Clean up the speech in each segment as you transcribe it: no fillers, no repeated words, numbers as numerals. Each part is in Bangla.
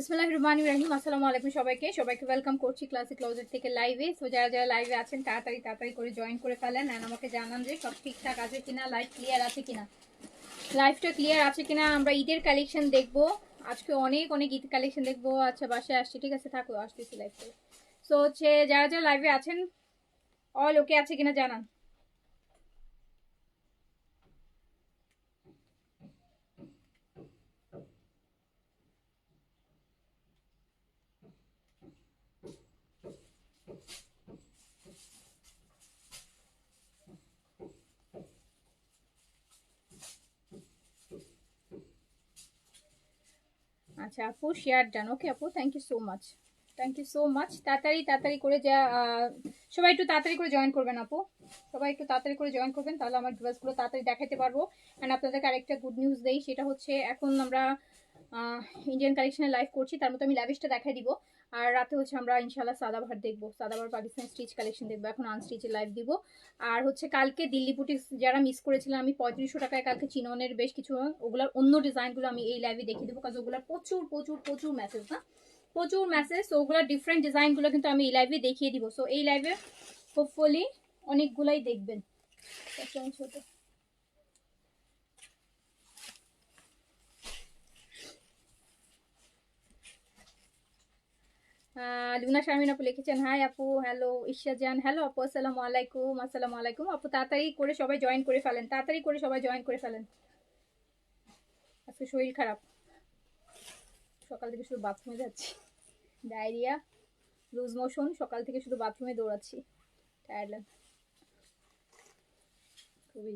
বিসমিল্লাহির রহমানির রহিম। আসসালামু আলাইকুম সবাইকে ওয়েলকাম করছি ক্লাসিক ক্লোজেট থেকে লাইভে। সো যারা লাইভে আছেন তাড়াতাড়ি করে জয়েন করে ফেলেন এন্ড আমাকে জানান যে সব ঠিকঠাক আছে কিনা, লাইভ ক্লিয়ার আছে কিনা, লাইভটা ক্লিয়ার আছে কিনা। আমরা ঈদের কালেকশন দেখবো আজকে, অনেক ঈদ কালেকশন দেখবো। আচ্ছা বাসায় আসছি, ঠিক আছে থাকো, আসতেছি লাইভ করে। সো হচ্ছে যারা লাইভে আছেন অল ওকে আছে কিনা জানান। আচ্ছা আপু শেয়ার ডান, ওকে আপু, থ্যাংক ইউ সো মাচ। তাড়াতাড়ি করে যা সবাই একটু তাড়াতাড়ি করে জয়েন করবেন আপু, সবাই একটু তাড়াতাড়ি করে জয়েন করবেন, তাহলে আমার ড্রেসগুলো তাড়াতাড়ি দেখাতে পারবো। অ্যান্ড আপনাদেরকে আরেকটা গুড নিউজ দেই, সেটা হচ্ছে এখন আমরা ইন্ডিয়ান কালেকশনে লাইভ করছি, তার মতো আমি লাভিশটা দেখাই দিব। আর রাতে হচ্ছে আমরা ইনশাল্লাহ সাদাবাহার দেখবো, সাদাবাহার পাকিস্তান স্টিচ কালেকশন দেখবো, এখন আনস্টিচে লাইভ দিব। আর হচ্ছে কালকে দিল্লি বুটিক্স যারা মিস করেছিলাম, আমি 3500 টাকায় কালকে চিননের বেশ কিছু ওগুলার অন্য ডিজাইনগুলো আমি এই লাইভে দেখিয়ে দেবো, কারণ ওগুলোর প্রচুর মেসেজ না, প্রচুর মেসেজ। তো ওগুলোর ডিফারেন্ট ডিজাইনগুলো কিন্তু আমি এই লাইভে দেখিয়ে দিব। সো এই লাইভে হোপফুলি অনেকগুলাই দেখবেন। ছোট লুনা শারমিন আপু লিখেছেন হাই আপু, হ্যালো ঈশা জান, হ্যালো আপু, আসসালামু আলাইকুম আপু। তাড়াতাড়ি করে সবাই জয়েন করে ফেলেন, আজকে শরীর খারাপ, সকাল থেকে শুধু বাথরুমে যাচ্ছি, ডায়রিয়া, লুজ মোশন, সকাল থেকে শুধু বাথরুমে দৌড়াচ্ছি, টায়ার্ড লাগে খুবই।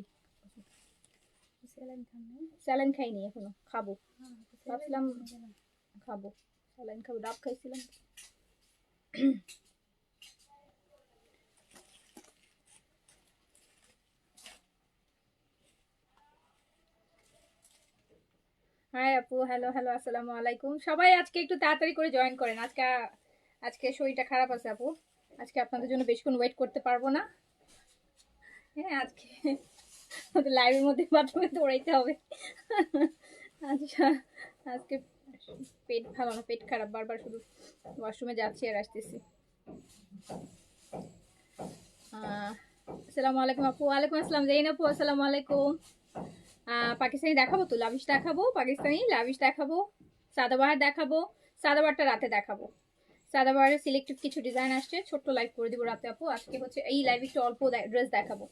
স্যালাইন খাইনি এখনো, খাবো, ভাবছিলাম খাবো স্যালাইন, খাবো, ডাব খাইছিলাম। হাই আপু, হ্যালো আসসালামু আলাইকুম। সবাই আজকে একটু তাড়াতাড়ি করে জয়েন করেন, আজকে শরীরটা খারাপ আছে আপু, আজকে আপনাদের জন্য বেশিক্ষণ ওয়েট করতে পারবো না। হ্যাঁ আজকে লাইভের মধ্যে বাথরুমে দৌড়াইতে হবে। আচ্ছা আজকে পেট ভালো না, পেট খারাপ, বারবার শুধু ওয়াশরুমে যাচ্ছি আর আসতেছি। আসসালামু আলাইকুম আপু। ওয়ালাইকুম আসসালাম জাইন আপু, আসসালামু আলাইকুম। পাকিস্তানি দেখাবো তো, লাভিশ দেখাবো, পাকিস্তানি লাভিশ দেখাবো, সাদাবাহার দেখাবো, সাদাবাহারটা রাতে দেখাবো। সাদাবাহারের সিলেক্টিভ কিছু ডিজাইন আসছে, ছোট্ট লাইভ করে দিব রাতে আপু। আজকে হচ্ছে এই লাইভে একটু অল্প ড্রেস দেখাবো।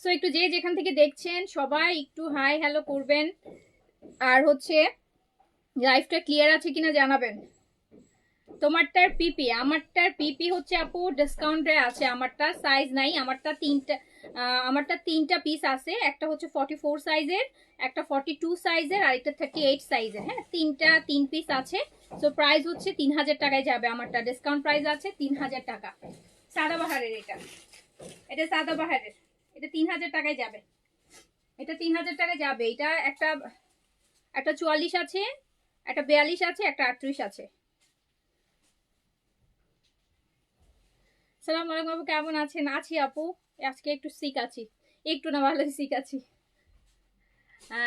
সো একটু যে যেখান থেকে দেখছেন সবাই একটু হাই হ্যালো করবেন, আর হচ্ছে লাইভটা ক্লিয়ার আছে কিনা জানাবেন। তোমারটার পিপি, আমারটার পিপি হচ্ছে আপু ডিসকাউন্টে আছে, আমারটা সাইজ নাই, আমারটা তিনটা পিস আছে, একটা হচ্ছে 44 সাইজের, একটা 42 সাইজের, আর একটা 38 সাইজের। হ্যাঁ তিন পিস আছে। সো প্রাইস হচ্ছে 3000 টাকায় যাবে, আমারটা ডিসকাউন্ট প্রাইস আছে 3000 টাকা। সাদাবাহারের এটা সাদাবাহারের, এটা 3000 টাকায় যাবে, এটা 3000 টাকায় যাবে। এটা একটা 44 আছে, একটা 42 আছে, একটা 38 আছে। সালাম আলাইকুম আপু, কেমন আছেন? আছি আপু, আজকে একটু সিক আছি, একটু না ভালো সিক আছি।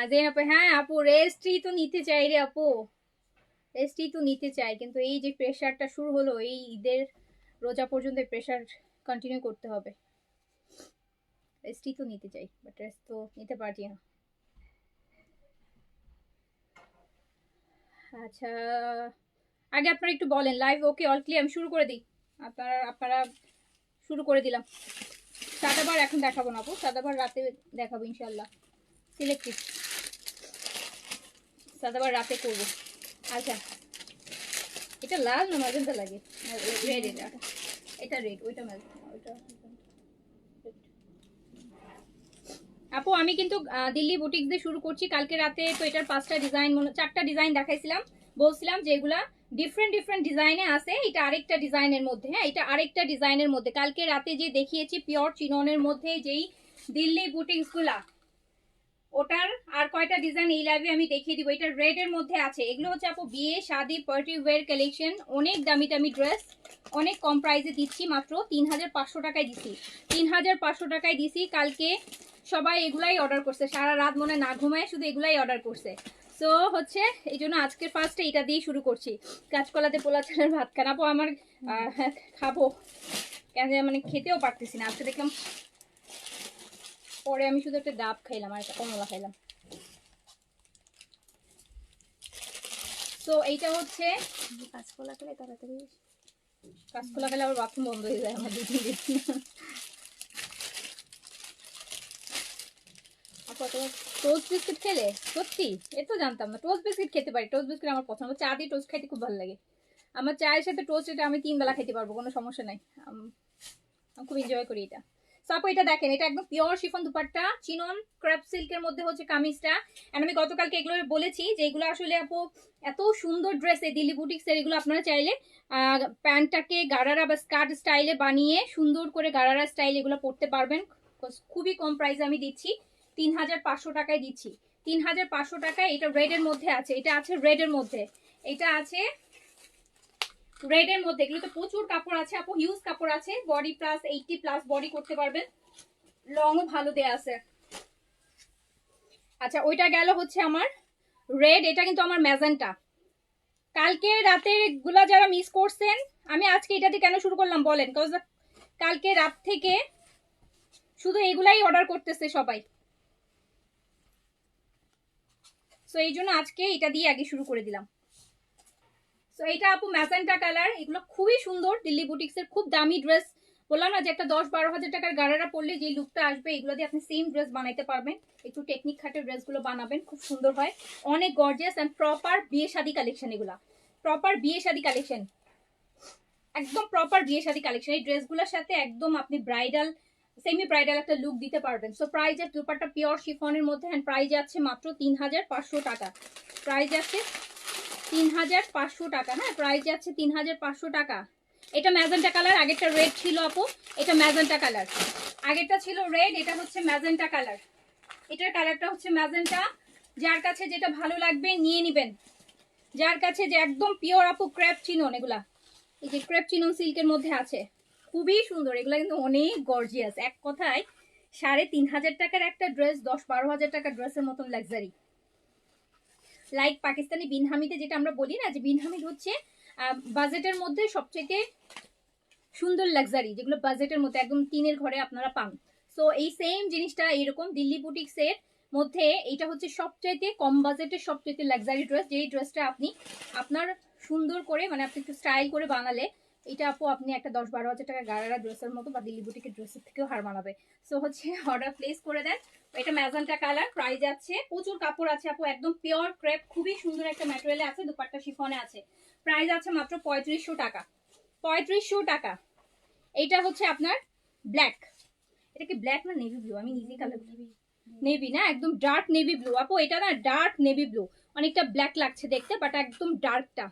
জেন আপু, হ্যাঁ আপু রেস্টই তো নিতে চাই রে আপু, রেস্টই তো নিতে চাই, কিন্তু এই যে প্রেশারটা শুরু হলো, এই ঈদের রোজা পর্যন্ত প্রেশার কন্টিনিউ করতে হবে। রেস্টই তো নিতে চাই, বাট রেস্ট তো নিতে পারছি না। আচ্ছা আগে আপনারা একটু বলেন লাইভ ওকে অল ক্লিয়ার, আমি শুরু করে দিই। আপনারা শুরু করে দিলাম। সাদাবার এখন দেখাবো না আপু, সাদাবার রাতে দেখাবো ইনশাল্লাহ, সিলেক্টিভ সাদাবার রাতে করবো। আচ্ছা এটা লাল না ম্যাজেন্টা লাগে? রেড, এটা রেড, ওইটা ওইটা আপু। আমি কিন্তু দিল্লি বুটিক্স দিয়ে শুরু করছি কালকে রাতে। তো এটার 5টা ডিজাইন, 4টা ডিজাইন দেখাইছিলাম, বলছিলাম যে এগুলা ডিফারেন্ট ডিজাইনে আছে। এটা আরেকটা ডিজাইনের মধ্যে, হ্যাঁ এটা আরেকটা ডিজাইনের মধ্যে। কালকে রাতে যে দেখিয়েছি পিওর চিননের মধ্যে যেই দিল্লি বুটিক্স গুলা, ওটার আর কয়টা ডিজাইন এই লাইভে আমি দেখিয়ে দিব। এটা রেড এর মধ্যে আছে। এগুলো হচ্ছে আপু বিয়ে শাদি পার্টি ওয়্যার কালেকশন, অনেক দামি ড্রেস, অনেক কম প্রাইসে দিচ্ছি, মাত্র 3500 টাকায় দিছি, 3500 টাকায় দিছি। কালকে সবাই এগুলাই অর্ডার করছে, সারা রাত মনে না ঘুমায় শুধু এগুলাই অর্ডার করছে। সো হচ্ছে এই জন্য আজকের ফার্স্টে এটা দিয়ে শুরু করছি, কাঁচকলাতে পোলা চালের ভাত। কেন আপু আমার খাবো কেন মানে খেতেও পারতেছি না। আজকে দেখলাম পরে আমি শুধু একটা ডাব খাইলাম আর একটা কমলা খাইলাম। তো এইটা হচ্ছে কাঁচকলা খেলে তাড়াতাড়ি, কাঁচকলা খেলে আবার বাথরুম বন্ধ হয়ে যায় আমার 2-3 দিন। টোস্ট বিস্কিট খেলে সত্যি এ তো জানতাম না, টোস্ট বিস্কিট খেতে পারি। টোস্ট বিস্কিট আমার পছন্দ, চা দিয়ে টোস্ট খাইতে খুব ভালো লাগে। আমার চায়ের সাথে টোস্ট এটা আমি 3 বেলা খেতে পারবো, কোনো সমস্যা নাই। আমি খুব এনজয় করি এটা। সো আপু এটা দেখেন, এটা একদম pure chiffon dupatta, chinon crepe সিল্কের মধ্যে হচ্ছে কামিজটা। এন্ড আমি গতকালকে এগুলো বলেছি যে এগুলো আসলে আপু এত সুন্দর ড্রেস, এই দিল্লি বুটিক্সের এগুলো আপনারা চাইলে প্যান্টটাকে গারারা বা স্কার্ট স্টাইলে বানিয়ে সুন্দর করে গারারা স্টাইল এগুলো পরতে পারবেন। খুবই কম প্রাইসে আমি দিচ্ছি, 3500 টাকায় দিচ্ছি। 3500 টাকায়। এটা রেডের মধ্যে আছে, এটা আছে রেডের মধ্যে, এটা আছে রেডের মধ্যে। এগুলো তো প্রচুর কাপড় আছে আপু, হিউজ কাপড় আছে। বডি প্লাস 80+ বডি করতে পারবেন, লংও ভালো দেয়া আছে। আচ্ছা ওইটা গেল হচ্ছে আমার রেড, এটা কিন্তু আমার ম্যাজেন্টা। কালকে রাতে গুলা যারা মিস করছেন, আমি আজকে এটাতে কেন শুরু করলাম বলেন, কজ কালকে রাত থেকে শুধু এগুলাই অর্ডার করতেছে সবাই। সো এই জন্য আজকে এটা দিয়ে আগে শুরু করে দিলাম। সো এটা আপু ম্যাজেন্টা কালার, এগুলো খুবই সুন্দর। দিল্লি বুটিক্সের খুব দামি ড্রেস, বললাম না যে একটা 10-12 হাজার টাকার গাড়ারা পরলে যে লুকটা আসবে, এগুলো দিয়ে আপনি সেম ড্রেস বানাইতে পারবেন। একটু টেকনিক খাটের ড্রেসগুলো বানাবেন, খুব সুন্দর হয়, অনেক গর্জিয়াস এন্ড প্রপার বিয়ে শাদী কালেকশন। এগুলা প্রপার বিয়ে শাদী কালেকশন, একদম প্রপার বিয়ে শাদী কালেকশন। এই ড্রেসগুলোর সাথে একদম আপনি ব্রাইডাল, সেমি ব্রাইডাল একটা লুক দিতে পারবেন। সো প্রাইস এর দুপাট্টা পিওর শিফনের মধ্যে, এন্ড প্রাইস যাচ্ছে মাত্র 3500 টাকা। প্রাইস যাচ্ছে 3500 টাকা। হ্যাঁ, প্রাইস যাচ্ছে 3500 টাকা। এটা ম্যাজেন্টা কালার, আগেরটা রেড ছিল আপু, এটা ম্যাজেন্টা কালার। আগেরটা ছিল রেড, এটা হচ্ছে ম্যাজেন্টা কালার। এটার কালারটা হচ্ছে ম্যাজেন্টা। যার কাছে যেটা ভালো লাগবে নিয়ে নেবেন, যার কাছে যে একদম পিওর আপু ক্রেপ চিনন, এগুলা এই যে ক্রেপ চিনন সিল্কের মধ্যে আছে, খুবই সুন্দর। এগুলা কিন্তু অনেক গর্জিয়াস, এক কথায় 3500 টাকার একটা ড্রেস 10-12 হাজার টাকার ড্রেসের মতন লাক্সারি। লাইক পাকিস্তানি বিনহামিতে যেটা আমরা বলি না, যে বিনহামিদ হচ্ছে বাজেটের মধ্যে সবচেয়ে সুন্দর লাক্সারি, যেগুলো বাজেটের মধ্যে একদম টিনের ঘরে আপনারা পান। সো এই সেম জিনিসটা এরকম দিল্লি বুটিক্সের মধ্যে, এইটা হচ্ছে সবচাইতে কম বাজেটের সবচাইতে লাক্সারি ড্রেস, যেই ড্রেসটা আপনি আপনার সুন্দর করে মানে আপনি একটু স্টাইল করে বানালে এটা আপু আপনি একটা 10-12 হাজার টাকা গাড়ারা ড্রেসের মতো বা দিল্লি বুটিকের ড্রেসের থেকেও হার মানাবে। সো হচ্ছে অর্ডার প্লেস করে দেন। এটা ম্যাজেন্টা কালার, প্রাইস আছে, প্রচুর কাপড় আছে আপু, একদম পিওর ক্রেপ, খুবই সুন্দর একটা ম্যাটেরিয়ালে আছে, দুপাট্টা শিফনে আছে। প্রাইস আছে মাত্র 3500 টাকা। 3500 টাকা। এইটা হচ্ছে আপনার ব্ল্যাক, এটা কি ব্ল্যাক না নেভি ব্লু, আমি নিজেই কালার নেভি না, একদম ডার্ক নেভি ব্লু আপু। এটা না ডার্ক নেভি ব্লু, অনেকটা ব্ল্যাক লাগছে দেখতে, বাট একদম ডার্কটা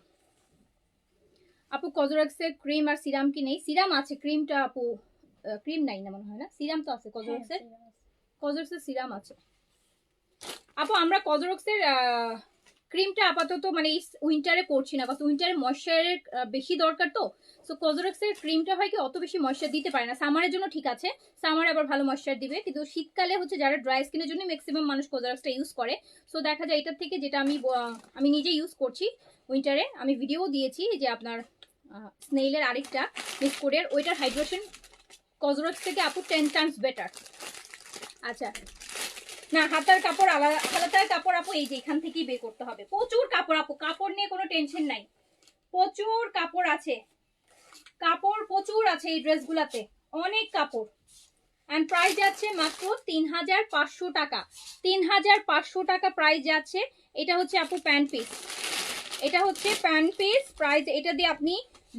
আপু। কজরক্সের ক্রিম আর সিরাম কি নেই? সিরাম আছে, ক্রিমটা আপু ক্রিম নাই না মনে হয়, না সিরাম তো আছে কজরক্সের। কজরক্সের সিরাম আছে আপু। আমরা কজরক্সের ক্রিমটা আপাতত মানে এই উইন্টারে করছি না, বাস উইন্টারে ময়শ্চারের বেশি দরকার তো। সো কজরক্সের ক্রিমটা হয় কি অত বেশি ময়শ্চার দিতে পারে না, সামারের জন্য ঠিক আছে, সামারে আবার ভালো ময়শ্চার দিবে, কিন্তু শীতকালে হচ্ছে যারা ড্রাই স্কিনের জন্য ম্যাক্সিমাম মানুষ কজরক্সটা ইউজ করে। সো দেখা যায় এটার থেকে যেটা আমি নিজে ইউজ করছি উইন্টারে, আমি ভিডিও দিয়েছি যে আপনার স্নেইলের আরেকটা মিক্স কোরিয়ার, ওইটার হাইড্রেশন কজরক্স থেকে আপু 10 টাইমস বেটার। আচ্ছা না, হাতার কাপড় আলাদা, হাতার কাপড় আপু এই যে এখান থেকেই বের করতে হবে। প্রচুর কাপড় আপু, কাপড় নিয়ে কোনো টেনশন নাই, প্রচুর কাপড় আছে, কাপড় প্রচুর আছে এই ড্রেসগুলাতে, অনেক কাপড়। এন্ড প্রাইস যাচ্ছে মাত্র 3500 টাকা। 3500 টাকা প্রাইস যাচ্ছে। এটা হচ্ছে আপু প্যান্ট পিস, এটা হচ্ছে প্যান্ট পিস। প্রাইস এটা দিয়ে আপনি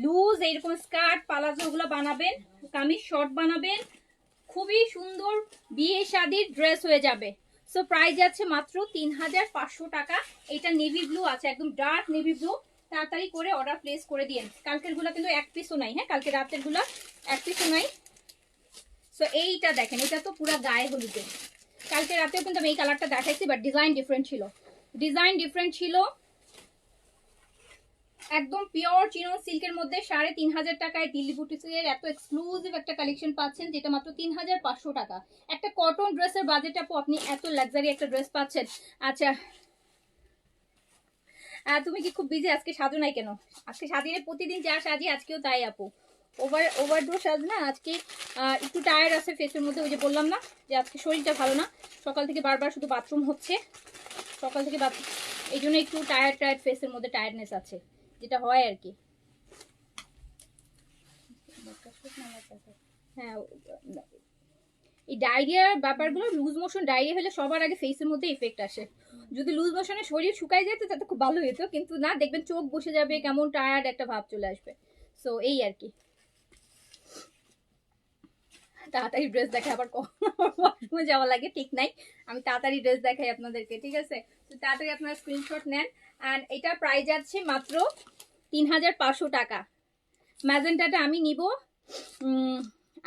লুজ এইরকম স্কার্ট পালাজো ওগুলো বানাবেন, কামিজ শর্ট বানাবেন, খুবই সুন্দর বিয়ে শাদির ড্রেস হয়ে যাবে। সো প্রাইস যাচ্ছে মাত্র 3500 টাকা। এটা নেভি ব্লু আছে, একদম ডার্ক নেভি ব্লু। তাড়াতাড়ি করে অর্ডার প্লেস করে দিন। কালকের গুলা কিন্তু এক পিসও নাই, হ্যাঁ কালকে রাতের গুলা এক পিসও নাই। সো এইটা দেখেন, এটা তো পুরো গায়ে হলুদে, কালকে রাতেও কিন্তু আমি এই কালারটা দেখাইছি, বাট ডিজাইন ডিফারেন্ট ছিল, ডিজাইন ডিফারেন্ট ছিল। একদম পিওর চিনন সিল্কের মধ্যে 3500 টাকায় দিল্লি বুটিক্সের এত এক্সক্লুসিভ একটা কালেকশন পাচ্ছেন, যেটা মাত্র 3500 টাকা। একটা কটন ড্রেসের বাজেট আপু আপনি এত লাক্সারি একটা ড্রেস পাচ্ছেন। আচ্ছা তুমি কি খুব বিজি আজকে? সাজো নাই কেন? আজকে সাজিয়ে প্রতিদিন যা সাজি আজকেও তাই আপু। ওভারডোজ সাজ না আজকে। একটু টায়ার্ড আছে ফেসের মধ্যে, ওই যে বললাম না যে আজকে শরীরটা ভালো না, সকাল থেকে বারবার শুধু বাথরুম হচ্ছে, সকাল থেকে বাথরুম, এই জন্য একটু টায়ার্ড ফেসের মধ্যে টায়ার্ডনেস আছে, যেটা হয় আর কি। হ্যাঁ, এই ডায়রিয়ার ব্যাপারগুলো, লুজ মোশন ডায়রিয়া হলে সবার আগে ফেসের মধ্যে ইফেক্ট আসে। যদি লুজ মোশনে শরীর শুকায় যেত তাতে খুব ভালো হতো, কিন্তু না, দেখবেন চোখ বসে যাবে, কেমন টায়ার্ড একটা ভাব চলে আসবে। সো এই আর কি। তাড়াতাড়ি ড্রেস দেখে আবার ওয়াশরুমে যাওয়া লাগে, ঠিক নাই। আমি তাড়াতাড়ি ড্রেস দেখাই আপনাদেরকে, ঠিক আছে? তো তাড়াতাড়ি আপনারা স্ক্রিনশট নেন। অ্যান্ড এটা প্রাইস যাচ্ছে মাত্র 3500 টাকা। ম্যাজেন্টাটা আমি নিব।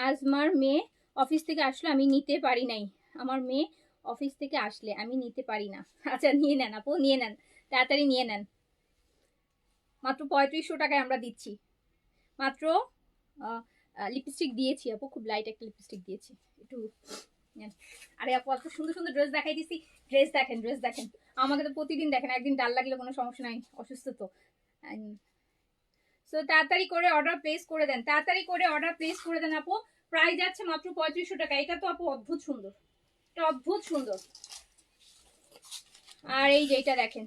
আজমার মেয়ে অফিস থেকে আসলে আমি নিতে পারি নাই। আমার মেয়ে অফিস থেকে আসলে আমি নিতে পারি না। আচ্ছা, নিয়ে নেন আপু, নিয়ে নেন, তাড়াতাড়ি নিয়ে নেন। মাত্র 3500 টাকায় আমরা দিচ্ছি। মাত্র লিপস্টিক দিয়েছি আপু, খুব লাইট একটা লিপস্টিক দিয়েছি, একটু নেন। আরে আপু, এত সুন্দর সুন্দর ড্রেস দেখাই দিছি। ড্রেস দেখেন, ড্রেস দেখেন। আমাকে তো প্রতিদিন দেখেন, একদিন ডাল লাগলে কোনো সমস্যা নাই, অসুস্থ তো। সো তাড়াতাড়ি করে অর্ডার প্লেস করে দেন, তাড়াতাড়ি করে অর্ডার প্লেস করে দেন আপু। প্রাইস যাচ্ছে মাত্র 3500 টাকা। এটা তো আপু অদ্ভুত সুন্দর, এটা অদ্ভুত সুন্দর। আর এই যে এটা দেখেন,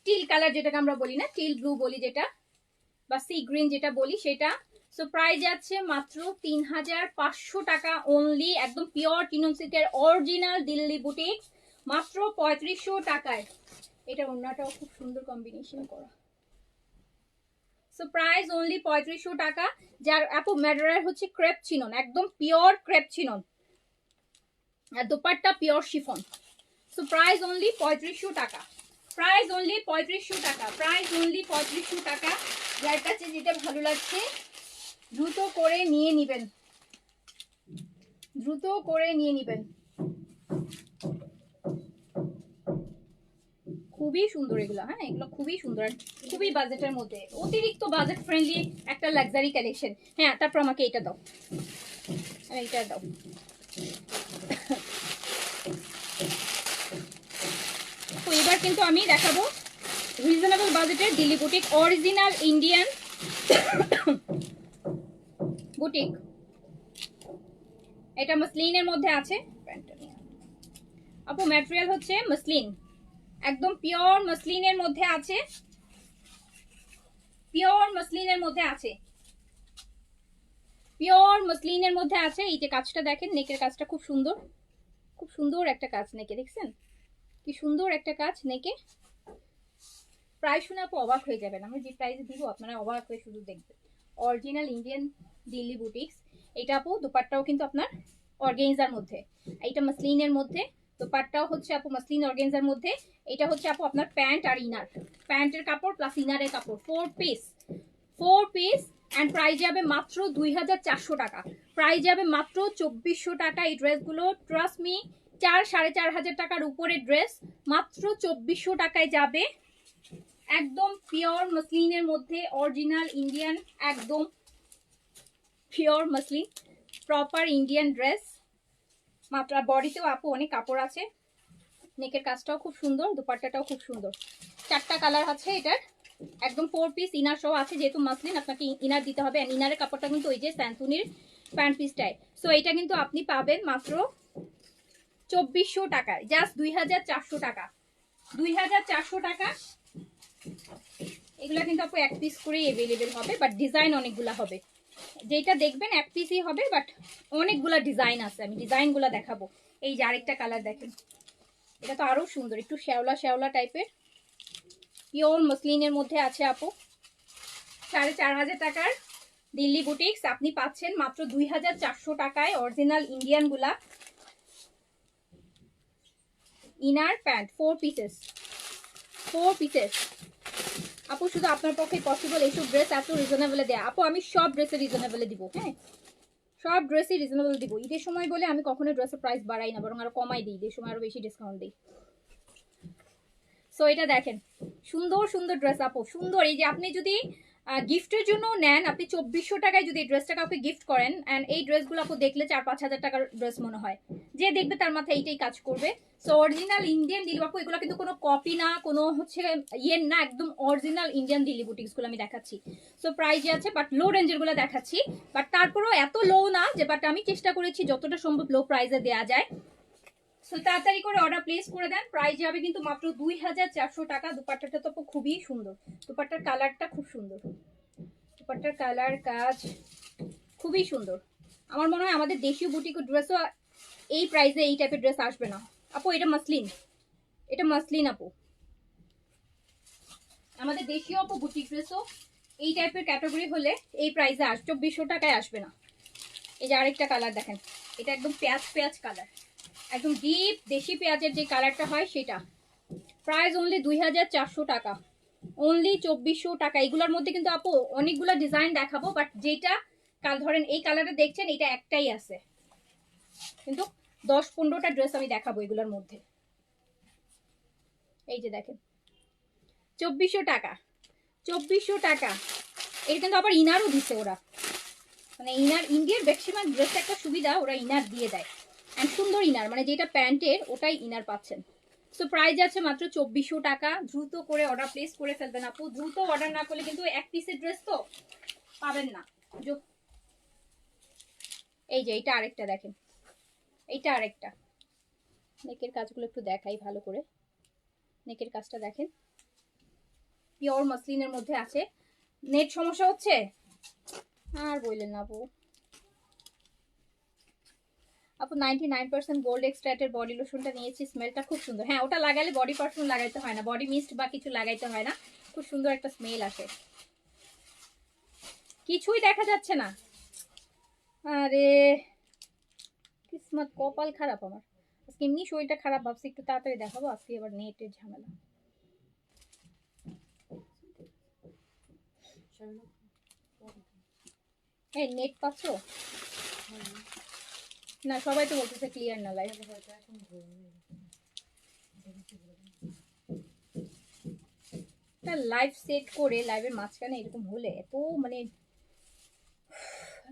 টিল কালার যেটাকে আমরা বলি না, টিল ব্লু বলি যেটা, বা সি গ্রিন যেটা বলি সেটা। সো প্রাইস যাচ্ছে মাত্র 3500 টাকা অনলি, একদম পিওর টিনন সিল্কের অরিজিনাল দিল্লি বুটিক্স, মাত্র 3500 টাকায়। এটা অন্যটাও খুব সুন্দর কম্বিনেশন করা। সো প্রাইস অনলি 3500 টাকা। যার আপু ম্যাটেরিয়াল হচ্ছে ক্রেপ চিনন, একদম পিওর ক্রেপ চিনন, আর dupatta pure chiffon. So price only 3500 টাকা, প্রাইস অনলি 3500 টাকা, প্রাইস অনলি 3500 টাকা। যার কাছে যেটা ভালো লাগছে দ্রুত করে নিয়ে নিবেন, দ্রুত করে নিয়ে নিবেন। খুবই সুন্দর এগুলো, হ্যাঁ এগুলো খুবই সুন্দর, খুবই বাজেটের মধ্যে, অতিরিক্ত বাজেট ফ্রেন্ডলি একটা লাক্সারি কালেকশন। হ্যাঁ, তারপর আমাকে এটা দাও, এইটা দাও। তো এবার কিন্তু আমি দেখাবো রিজনেবল বাজেটের Delhi boutique, original Indian boutique. এটা মসলিনের মধ্যে আছে আপু, ম্যাটেরিয়াল হচ্ছে মসলিন, একদম পিওর মসলিনের মধ্যে আছে, পিওর মসলিনের মধ্যে আছে, পিওর মসলিনের মধ্যে আছে। এই যে কাজটা দেখেন, নেকের কাজটা খুব সুন্দর, খুব সুন্দর একটা কাজ নেকে, দেখছেন কি সুন্দর একটা কাজ নেকে। প্রাইস শুনে আপু অবাক হয়ে যাবেন, আমি যে প্রাইসে দিব আপনারা অবাক হয়ে শুধু দেখবেন। Original Indian Delhi boutiques. এটা আপু দুপাট্টাও কিন্তু আপনার অর্গেনজার মধ্যে, এইটা মসলিনের মধ্যে, দুপাট্টাও হচ্ছে আপু মসলিন অর্গেনজার মধ্যে। এটা হচ্ছে আপু আপনার প্যান্ট আর ইনার, প্যান্টের কাপড় প্লাস ইনারের কাপড়, 4 পিস, 4 পিস। অ্যান্ড প্রাইস যাবে মাত্র 2400 টাকা, প্রাইস যাবে মাত্র 2400 টাকা। এই ড্রেসগুলো ট্রাস্ট মি 4-4500 টাকার উপরে ড্রেস মাত্র 2400 টাকায় যাবে। একদম পিওর মসলিনের মধ্যে, অরিজিনাল ইন্ডিয়ান, একদম pure muslin, proper Indian dress মাত্র। বডিতেও আপু অনেক কাপড় আছে, নেকের কাজটাও খুব সুন্দর, দুপাট্টাটাও খুব সুন্দর। 4টা কালার আছে এটার, একদম 4 পিস ইনার সহ আছে, যেহেতু মাসলিন আপনাকে ইনার দিতে হবে। এন্ড ইনারের কাপড়টা কিন্তু ওই যে স্যান্টুনির প্যান্ট পিসটাই। সো এটা কিন্তু আপনি পাবেন মাত্র 2400 টাকায়, জাস্ট 2400 টাকা, 2400 টাকা। এগুলা কিন্তু আপু এক পিস করেই অ্যাভেলেবেল হবে, বাট ডিজাইন অনেকগুলা হবে। যেটা দেখবেন এক পিসই হবে, বাট অনেকগুলা ডিজাইন আছে, আমি ডিজাইনগুলা দেখাবো। এই যে আরেকটা কালার দেখেন, এটা তো আরো সুন্দর, একটু শ্যাওলা শ্যাওলা টাইপের, পিওর মসলিনের মধ্যে আছে আপু। 4500 টাকার দিল্লি বুটিক্স আপনি পাচ্ছেন মাত্র 2400 টাকায়। অরিজিনাল ইন্ডিয়ান গুলা, ইনার প্যান্ট 4 পিসেস, 4 পিসেস আপু। শুধু আপনার পক্ষে পসিবল এইসব ড্রেস এত রিজনেবলে দেয়া আপু। আমি সব ড্রেসে রিজনেবলে দিব, হ্যাঁ সব ড্রেসই রিজনেবল দিব। ঈদের সময় বলে আমি কখনোই ড্রেসের প্রাইস বাড়াই না, বরং আরো কমাই দিই, ঈদের সময় আরো বেশি ডিসকাউন্ট দিই। সো এটা দেখেন, সুন্দর সুন্দর ড্রেস আপু, সুন্দর। এই যে আপনি যদি গিফটের জন্য নেন আপনি 2400 টাকায় যদি এই ড্রেসটা কাউকে গিফট করেন, অ্যান্ড এই ড্রেসগুলো আপু দেখলে 4-5 হাজার টাকার ড্রেস মনে হয়, যে দেখবে তার মাথায় এইটাই কাজ করবে। সো অরিজিনাল ইন্ডিয়ান দিলি আপু, এগুলো কিন্তু কোনো কপি না, কোনো হচ্ছে ইয়ের না, একদম অরিজিনাল ইন্ডিয়ান দিলি বুটিক্সগুলো আমি দেখাচ্ছি। সো প্রাইজে আছে, বাট লো রেঞ্জের গুলো দেখাচ্ছি, বাট তারপরেও এত লো না যে, বাট আমি চেষ্টা করেছি যতটা সম্ভব লো প্রাইজে দেওয়া যায়। সো তাড়াতাড়ি করে অর্ডার প্লেস করে দেন, প্রাইস যাবে কিন্তু মাত্র 2400 টাকা। দুপাট্টাটা তো খুবই সুন্দর, দুপাট্টার কালারটা খুব সুন্দর, দুপাট্টার কালার কাজ খুবই সুন্দর। আমার মনে হয় আমাদের দেশীয় বুটিক ড্রেসও এই প্রাইসে এই টাইপের ড্রেস আসবে না আপু। এটা মাসলিন, এটা মাসলিন আপু। আমাদের দেশীয় আপু বুটিক ড্রেসও এই টাইপের ক্যাটাগরি হলে এই প্রাইসে 2400 টাকায় আসবে না। এই যে আরেকটা কালার দেখেন, এটা একদম পেঁয়াজ পেঁয়াজ কালার, একদম ডিপ দেশি পেঁয়াজের যে কালারটা হয় সেটা। প্রাইস অনলি 2400 টাকা, অনলি 2400 টাকা। এগুলোর মধ্যে কিন্তু আপু অনেকগুলো ডিজাইন দেখাবো, বাট যেটা কাল ধরেন এই কালারটা দেখছেন এটা একটাই আছে, কিন্তু 10-15টা ড্রেস আমি দেখাবো এগুলোর মধ্যে। এই যে দেখেন 2400 টাকা, 2400 টাকা। এটা কিন্তু আবার ইনারও দিছে ওরা, মানে ইনার, ইন্ডিয়ার ম্যাক্সিমাম ড্রেস একটা সুবিধা ওরা ইনার দিয়ে দেয়, অ্যান্ড সুন্দর ইনার, মানে যেটা প্যান্টের ওটাই ইনার পাচ্ছেন। সো প্রাইস আছে মাত্র 2400 টাকা। দ্রুত করে অর্ডার প্লেস করে ফেলবেন আপু, দ্রুত অর্ডার না করলে কিন্তু এক পিসের ড্রেস তো পাবেন না। এই যে এইটা আরেকটা দেখেন, এইটা আরেকটা। নেকের কাজগুলো একটু দেখাই ভালো করে, নেকের কাজটা দেখেন, পিওর মাসলিনের মধ্যে আছে। নেট সমস্যা হচ্ছে আর বললেন না আপু। আপু 99% গোল্ড এক্সট্রাক্টের বডি লোশনটা নিয়েছি, স্মেলটা খুব সুন্দর। হ্যাঁ, ওটা লাগালে বডি পারফিউম লাগাইতে হয় না, বডি মিস্ট বা কিছু লাগাইতে হয় না, খুব সুন্দর একটা স্মেল আসে। কিছুই দেখা যাচ্ছে না, আরে কিসমত, কপাল খারাপ আমার আজকে। এমনি শরীরটা খারাপ, ভাবছি একটু তাড়াতাড়ি দেখাবো, আজকে আবার নেটের ঝামেলা। এই নেট পাচ্ছ না? সবাই তো বলতেছে ক্লিয়ার না লাইভ। লাইভ সেট করে লাইভের মাঝখানে এরকম হলে এত মানে,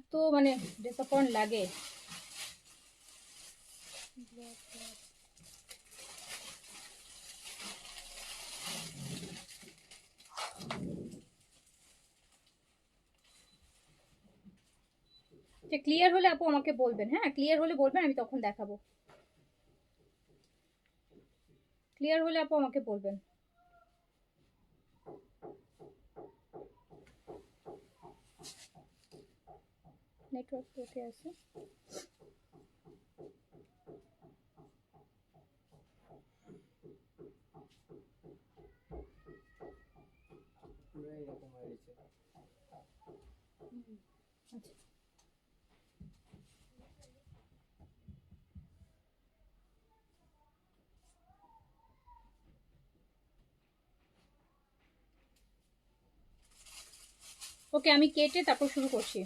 এত মানে ডিসঅ্যাপয়েন্ট লাগে। যে ক্লিয়ার হলে আপু আমাকে বলবেন, হ্যাঁ ক্লিয়ার হলে বলবেন, আমি তখন দেখাবো। ক্লিয়ার হলে আপু আমাকে বলবেন। নেটওয়ার্ক ওকে আছে? আচ্ছা, ওকে আমি কেটে তারপর শুরু করছি,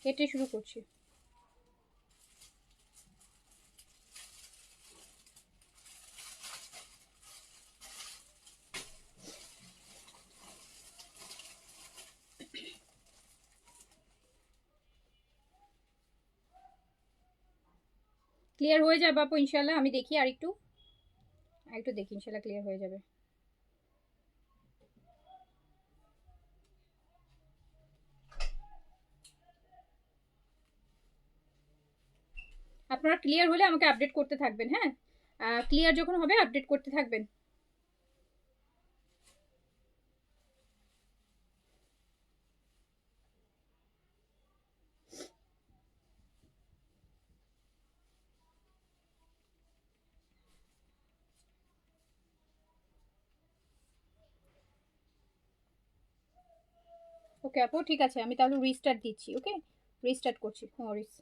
কেটে শুরু করছি। ক্লিয়ার হয়ে যাবে আপু ইনশাল্লাহ, আমি দেখি আর একটু, একটু দেখি, ইনশাল্লাহ ক্লিয়ার হয়ে যাবে। আপনারা ক্লিয়ার হলে আমাকে আপডেট করতে থাকবেন, হ্যাঁ ক্লিয়ার যখন হবে আপডেট করতে থাকবেন। ওকে আপু ঠিক আছে, আমি তাহলে রিস্টার্ট দিচ্ছি। ওকে রিস্টার্ট করছি, নো ওয়ারিস।